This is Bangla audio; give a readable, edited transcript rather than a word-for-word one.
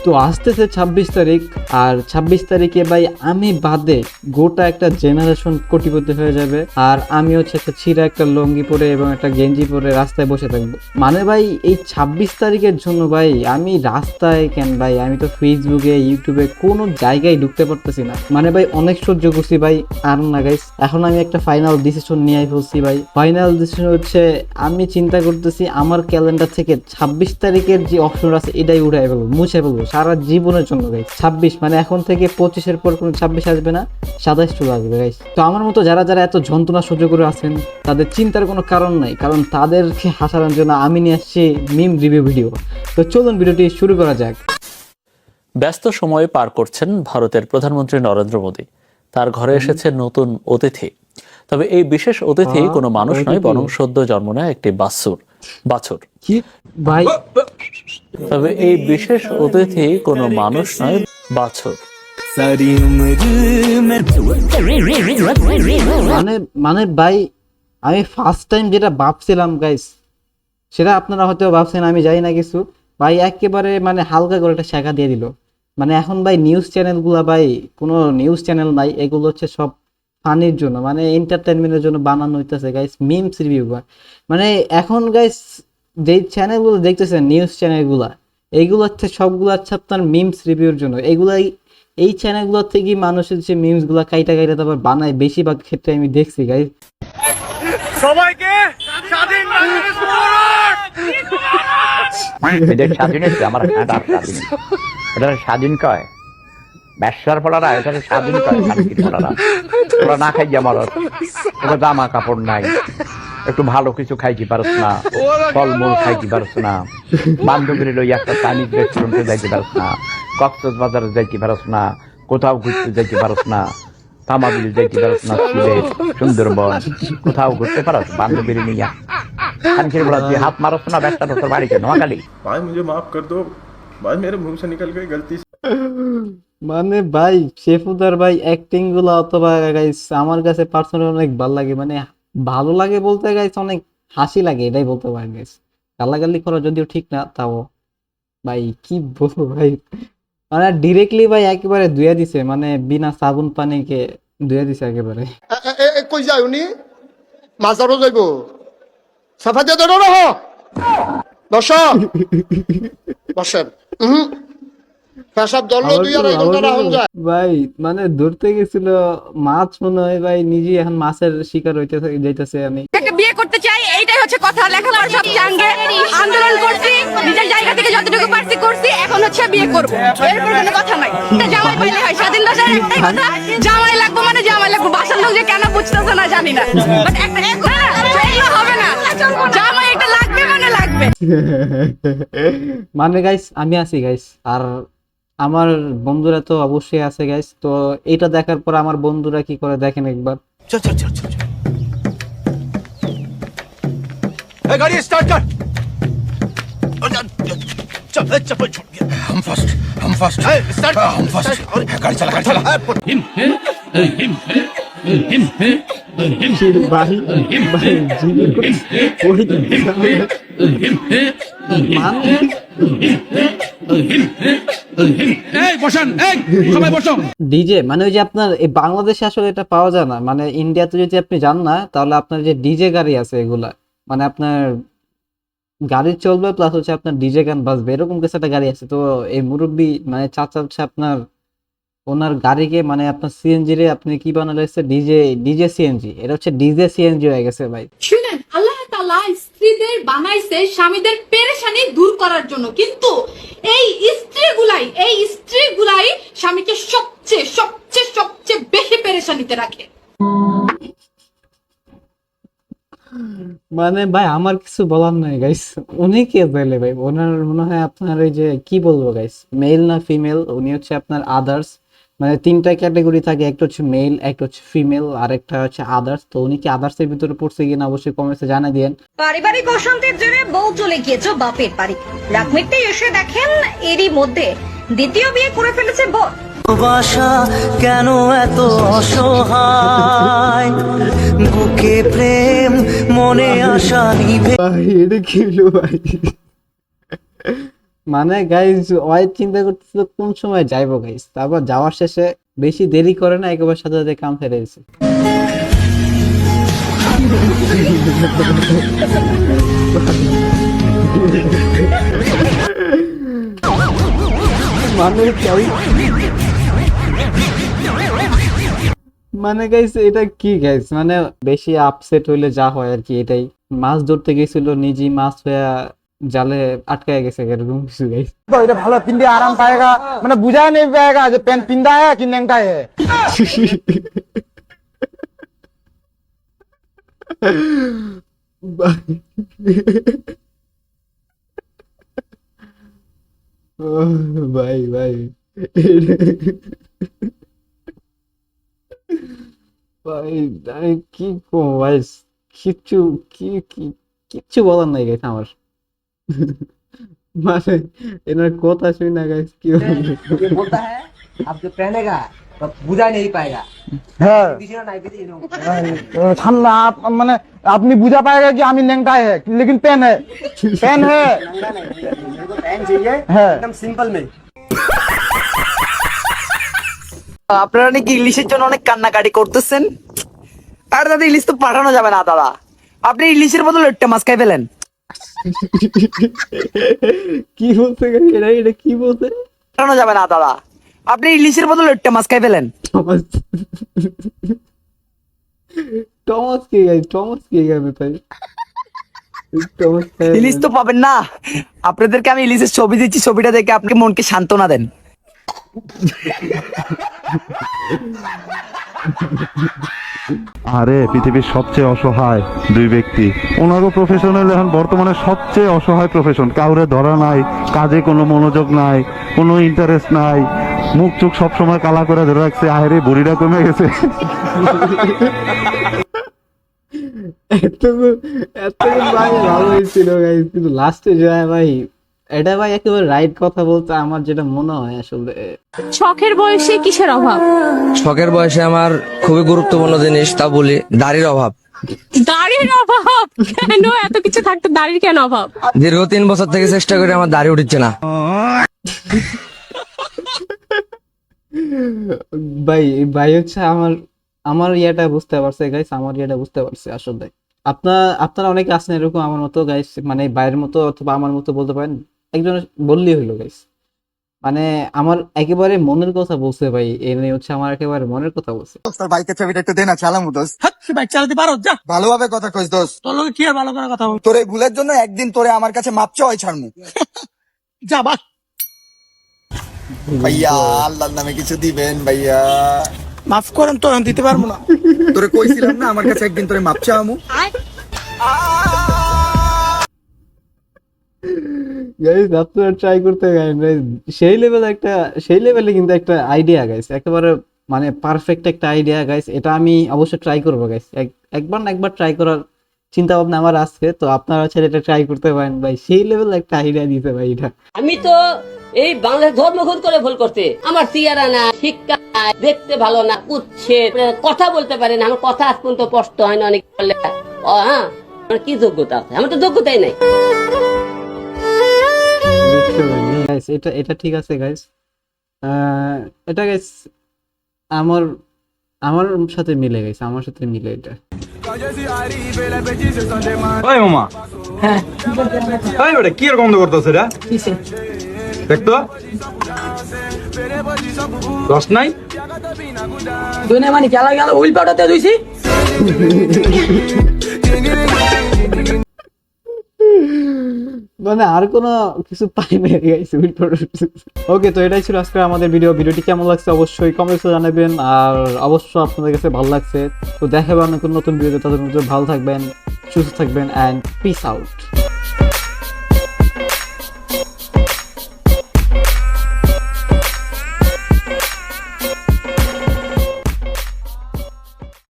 তো আসতেছে 26 তারিখ, আর 26 তারিখে ভাই আমি বাদে গোটা একটা জেনারেশন কোটিপতি হয়ে যাবে, আর আমি হচ্ছে একটা ছিঁড়া একটা লুঙ্গি পরে এবং একটা গেঞ্জি পরে রাস্তায় বসে থাকবো। মানে ভাই এই 26 তারিখের জন্য ভাই আমি রাস্তায় কেন ভাই, আমি তো ফেসবুকে ইউটিউবে কোনো জায়গায় ঢুকতে পারতেছি না। মানে ভাই অনেক সহ্য করছি ভাই, আর না গাইস, এখন আমি একটা ফাইনাল ডিসিশন নিয়ে ফেলছি ভাই। ফাইনাল ডিসিশন হচ্ছে আমি চিন্তা করতেছি আমার ক্যালেন্ডার থেকে 26 তারিখের যে অপশন আছে এটাই উঠাই ফেলবো, মুছে ফেলবো সারা জীবনের জন্য গাইস। 26 মানে এখন থেকে 25-এর পর কোনো 26 আসবে না, 27 চলে আসবে গাইস। তো আমার মতো যারা যারা এত যন্ত্রণা সহ্য করে আছেন তাদের চিন্তার কোনো কারণ নাই, কারণ তাদেরকে হাসানোর জন্য আমি নিয়ে আসছি মিম রিভিউ ভিডিও। তো চলুন ভিডিওটি শুরু করা যাক। ব্যস্ত সময়ে পার করছেন ভারতের প্রধানমন্ত্রী নরেন্দ্র মোদী। তার ঘরে এসেছে নতুন অতিথি। তবে এই বিশেষ অতিথি কোনো মানুষ নয়, বরং সদ্য জন্ম নেয় একটি বাছুর। কি ভাই, তবে এই বিশেষ অতিথি কোনো মানুষ নয়, বাছুর। মানে মানে ভাই আমি ফার্স্ট টাইম যেটা ভাবছিলাম গাইস, সেটা আপনারা হয়তো ভাবছেন আমি জানি না কিছু, ভাই একেবারে মানে হালকা করে একটা শেখা দিয়ে দিল। মানে এখন ভাই নিউজ চ্যানেলগুলা ভাই কোনো নিউজ চ্যানেল নাই, এগুলো হচ্ছে সব ফানির জন্য, মানে এন্টারটেনমেন্টের জন্য বানানো হইতেছে গাইস মিমস রিভিউ। মানে এখন গাইস যেই চ্যানেলগুলো দেখতেছেন নিউজ চ্যানেলগুলা, এইগুলো হচ্ছে সবগুলো হচ্ছে আপনার মিমস রিভিউর জন্য। এইগুলাই এই চ্যানেলগুলো থেকে মানুষের যে মিমস গুলা কাইটা কাইটা তারপর বানায়, বেশিরভাগ ক্ষেত্রে আমি দেখছি গাইস। সবাইকে স্বাধীন বাংলাদেশ এদের স্বাধীন হচ্ছে আমার হাঁটার স্বাধীন, এটা স্বাধীন কয় ব্যবসার ফলারা, এটা স্বাধীন কয় শান্তির ফলারা। ওরা না খাই আমার ওরা জামা কাপড় নাই, একটু ভালো কিছু খাইতে পারস না, ফলমূল খাইতে পারস না, বান্ধবীর লই একটা চাইনিজ রেস্টুরেন্টে যাইতে পারস না, কক্সবাজারে যাইতে পারস না, কোথাও ঘুরতে যাইতে পারস না, তামাবিল যাইতে পারস না, সিলেট সুন্দরবন কোথাও ঘুরতে পারস বান্ধবীর নিয়া খানখির বলা তুই হাত মারস না ব্যবসা তোর বাড়িতে নোয়াখালী। भाई मुझे माफ कर दो भाई, मेरे मुंह से निकल गई गलती से। মানে ভাই শেফুদার ভাই অ্যাক্টিং গুলো অথবা গাইস আমার কাছে পার্সোনালি অনেক ভালো লাগে। মানে ভালো লাগে বলতে গাইস অনেক হাসি লাগে, এটাই বলতে পারেন গাইস। গালাগালি করা যদিও ঠিক না, তাও ভাই কি বলবো ভাই, মানে ডিরেক্টলি ভাই একেবারে ধুয়ে দিছে, মানে বিনা সাবুন পানিকে ধুয়ে দিছে একেবারে। কই যায় উনি মাজারও যাইব সাফা দিয়ে দেন রহ দর্শক বসেন পেশাব দল দুই আড়াই ঘন্টা রাখুন যায়। ভাই মানে ধরতে গেছিল মাছ, মনে হয় ভাই নিজে এখন মাছের শিকার হইতে যাইতেছে। আমি একটা বিয়ে করতে চাই, এইটাই হচ্ছে কথা। লেখাপড়া সব জাঙ্গে আন্দোলন করছি, নিজের জায়গা থেকে যতটুকু পারছি করছি, এখন হচ্ছে বিয়ে করবো, এরপর কোনো কথা নাই। এটা জামাই পাইলে হয়, স্বাধীন দেশের একটাই কথা, জামাই লাগবো মানে জামাই লাগবো। বাসার লোক যে কেন বুঝতেছে না জানি না, বাট একটা এগুলো হবে না, জামাই একটা লাগবে মানে লাগবে। মানে গাইস আমি আছি গাইস, আর আমার বন্ধুরা তো অবশ্যই আছে গাইস। তো এটা দেখার পর আমার বন্ধুরা কি করে দেখেন একবার। चल चल चल चल ए गाड़ी स्टार्ट कर चल चप्पल छूट गया। हम फर्स्ट स्टार्ट हम फर्स्ट गाड़ी चला ভাই ভাই জীবন করে ওই ডিজে মানে ওই যে আপনার এই বাংলাদেশে আসলে এটা পাওয়া যায় না, মানে ইন্ডিয়াতে যদি আপনি যান না তাহলে আপনার যে ডিজে গাড়ি আছে এগুলা, মানে আপনার গাড়ি চলবে প্লাস হচ্ছে আপনার ডিজে গান বাজবে, এরকম কিছু একটা গাড়ি আছে। তো এই মুরব্বী মানে চাচা হচ্ছে আপনার ওনার গাড়িকে মানে আপনার সিএনজি রে আপনি কি বানালে হচ্ছে ডিজে সিএনজি, এটা হচ্ছে ডিজে সিএনজি হয়ে গেছে ভাই। শুনেন, আল্লাহ তাআলা স্ত্রীদের বানাইছে স্বামীদের পেরেশানি দূর করার জন্য, কিন্তু এই স্ত্রীগুলাই স্বামীকে সবচেয়ে সবচেয়ে সবচেয়ে বেশি পেরেশানিতে রাখে। মানে ভাই আমার কিছু বলার নাই গাইস, উনি কে বলে ভাই, ওনার মনে হয় আপনার ওই যে কি বলবো গাইস, মেল না ফিমেল, উনি হচ্ছে আপনার আদার্স, মানে তিনটা ক্যাটাগরি থাকে, একটা হচ্ছে মেল, একটা হচ্ছে ফিমেল, আর একটা হচ্ছে আদার্স। তো উনি কি আদার্স এর ভিতরে পড়ছে কিনা অবশ্যই কমেন্টে জানাই দিয়েন। পারিবারিক অশান্তির জেরে বউ চলে গিয়েছে বাপের বাড়ি, রাত মিটতে এসে দেখেন এরই মধ্যে দ্বিতীয় বিয়ে করে ফেলেছে বর। ভালোবাসা কেন এত অসহায়, বুকে প্রেম মনে আশা নিভে। ভাই এটা কি হলো ভাই, মানে গাইজ ওই চিন্তা করতেছিল কোন সময় যাইবো গাইজ, তারপর যাওয়ার শেষে বেশি দেরি করে না, একেবারে সাথে সাথে কাম ফেলে দিছে। মানে গাইস এটা কি গাইস, মানে বেশি আপসেট হইলে যা হয় আর কি এটাই। মাছ ধরতে গেছিল, নিজেই মাছ হয়ে জালে আটকায় গেছে এরকম কিছু গাইস। तो इधर भालो पिंडे आराम पाएगा मैंने बुझा नहीं पाएगा जो पेन पिंडा है कि नेंगटा है ভাই ভাই ভাই আমি কি কম ভাই, কিচ্ছু কিচ্ছু বলার নাই গাইস আমার। মানে এনার কথা শুনি না গাইস কি बोलता है अब जो पहनेगा तो बुझा नहीं पाएगा हाँ किसी ना नहीं ठंडा आप मैंने अपनी बुझा पाएगा कि हम नेंगटा है लेकिन पेन है मेरे को पहन चाहिए है एकदम सिंपल में। আপনারা নাকি ইলিশের জন্য অনেক কান্নাকাটি করতেছেন? আর দাদা ইলিশ তো পাঠানো যাবে না দাদা, আপনি ইলিশের বদলে একটা মাছ খাই ফেলেন। কি বলতে গাইস, এটা কি বলতে? পাঠানো যাবে না দাদা, আপনি ইলিশের বদলে একটা মাছ খাই ফেলেন। টমাস টমাস কি গাইস, টমাস কি গাইবে তাই? টমাস ইলিশ তো পাবেন না, আপনাদেরকে আমি ইলিশের ছবি দিচ্ছি, ছবিটা দেখে আপনি মনকে সান্ত্বনা দেন। আরে পৃথিবীর সবচেয়ে অসহায় দুই ব্যক্তি, ওনারও প্রফেশনাল এখন বর্তমানে সবচেয়ে অসহায় প্রফেশন। কাউরে ধরা নাই, কাজে কোনো মনোযোগ নাই, কোনো ইন্টারেস্ট নাই, মুখ চোখ সবসময় কালা করে ধরে রাখছে। আহেরে বুড়িটা কমে গেছে। এতক্ষণ ভাই ভালো হয়েছিল গাইস, কিন্তু লাস্টে যায় ভাই এটা ভাই একেবারে রাইট কথা বলতে আমার যেটা মনে হয় আসলে। শখের বয়সে কিসের অভাব? শখের বয়সে আমার খুবই গুরুত্বপূর্ণ জিনিস, তা বলি দাড়ির অভাব। দাড়ির অভাব কেন? এত কিছু থাকতে দাড়ির কেন অভাব? দীর্ঘ 3 বছর থেকে চেষ্টা করে আমার দাড়ি উঠছে না। ভাই ভাই হচ্ছে আমার ইয়াটা বুঝতে পারছে গাইস, আমার ইয়াটা বুঝতে পারছে আসলে। আপনারা অনেকে আছেন এরকম আমার মতো গাইস, মানে বাইরের মতো অথবা আমার মতো বলতে পারেন, একজন বললেই হইলো গাইস। মানে আমার একেবারে মনের কথা বলছে ভাই, এনে হচ্ছে আমার একেবারে মনের কথা বলছে। তোর বাইকের চাবিটা একটু দে না, চালামু দোস্ত। বাইক চালাতে পারো? যা ভালোভাবে কথা কইস দোস্ত, তোর লোকে কি আর ভালো করে কথা বল। তোর এই ভুলের জন্য একদিন তোরে আমার কাছে মাপ চাই ছাড়মু। যা বাস। ভাইয়া আল্লাহর নামে কিছু দিবেন ভাইয়া, মাফ করেন তো, দিতে পারবো না। তোরে কইছিলাম না আমার কাছে একদিন তোরে মাপ চামু। গাইস আপনারা ট্রাই করতে গাইস, সেই লেভেলে কিন্তু একটা আইডিয়া গাইস, একেবারে মানে পারফেক্ট একটা আইডিয়া গাইস। এটা আমি অবশ্যই ট্রাই করবো গাইস, একবার ট্রাই করার চিন্তা ভাবনা আমার আজকে। তো আপনারা ছেলে এটা ট্রাই করতে পারেন ভাই, সেই লেভেল একটা আইডিয়া দিতে ভাই এটা। আমি তো এই বাংলাদেশ ধর্মঘট করে ভুল করতে, আমার চেহারা না, শিক্ষা নাই, দেখতে ভালো না, উচ্ছেদ, কথা বলতে পারে না, আমার কথা আজ পর্যন্ত স্পষ্ট হয় না। অনেক বললে হ্যাঁ আমার কি যোগ্যতা আছে? আমার তো যোগ্যতাই নাই। গাইস এটা ঠিক আছে গাইস, এটা গাইস আমার সাথে মিলে গাইস, আমার সাথে মিলে এটা। ওই মামা, হ্যাঁ ওই বেটা কি এর গন্ধ করতেছে রে? দেখতো দশ নাই দুনে মানে খেলা গেল উইল পাটাতে দুইছি। মানে আর কোনো কিছু পাই না গাইস। ওকে, তো এটাই ছিল আজকে আমাদের ভিডিওটি কেমন লাগছে অবশ্যই কমেন্টসে জানাবেন, আর অবশ্যই আপনাদের কাছে ভালো লাগছে। তো দেখা হবে অন্য কোনো নতুন ভিডিওতে, তাদের মধ্যে ভালো থাকবেন, সুস্থ থাকবেন, অ্যান্ড পিস আউট।